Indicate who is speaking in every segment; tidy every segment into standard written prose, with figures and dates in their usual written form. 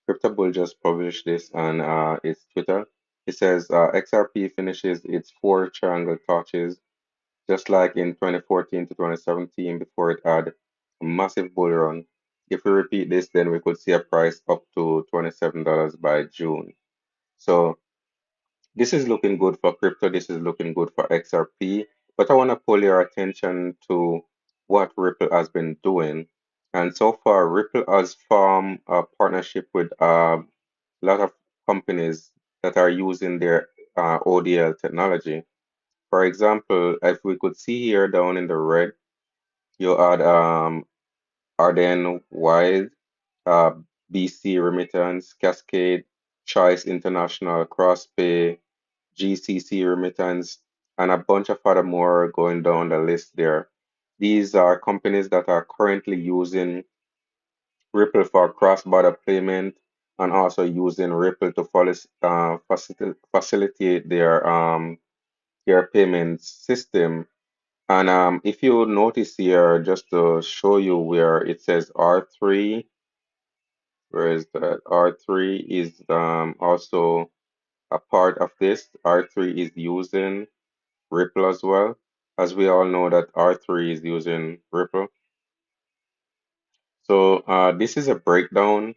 Speaker 1: CryptoBull just published this on its Twitter. It says XRP finishes its four triangle touches, just like in 2014 to 2017 before it had a massive bull run. If we repeat this, then we could see a price up to $27 by June. So this is looking good for crypto. This is looking good for XRP. But I want to pull your attention to what Ripple has been doing. And so far, Ripple has formed a partnership with a lot of companies that are using their ODL technology. For example, if we could see here down in the red, you had Arden Wise, uh, BC Remittance, Cascade, Choice International, CrossPay, GCC Remittance, and a bunch of other more going down the list there. These are companies that are currently using Ripple for cross-border payment and also using Ripple to facilitate their payment system. And if you notice here, just to show you where it says R3, where is that? R3 is also a part of this. R3 is using Ripple as well, as we all know that R3 is using Ripple. So this is a breakdown.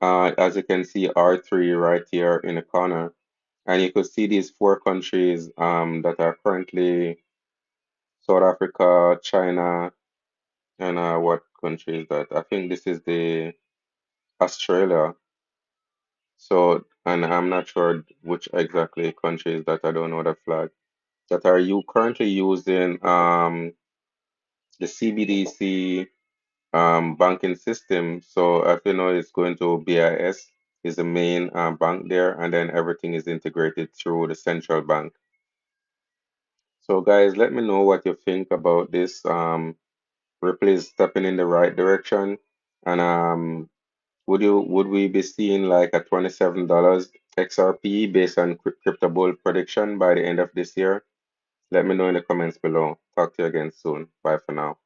Speaker 1: As you can see, R3 right here in the corner, and you could see these four countries that are currently South Africa, China, and what country is that? I think this is the Australia. So, and I'm not sure which exactly countries that I don't know the flag that are you currently using the CBDC banking system. So if you know it's going to BIS is the main bank there, and then everything is integrated through the central bank. So guys, let me know what you think about this. Ripple is stepping in the right direction, and would we be seeing like a $27 XRP based on Crypto Bull prediction by the end of this year? Let me know in the comments below. Talk to you again soon. Bye for now.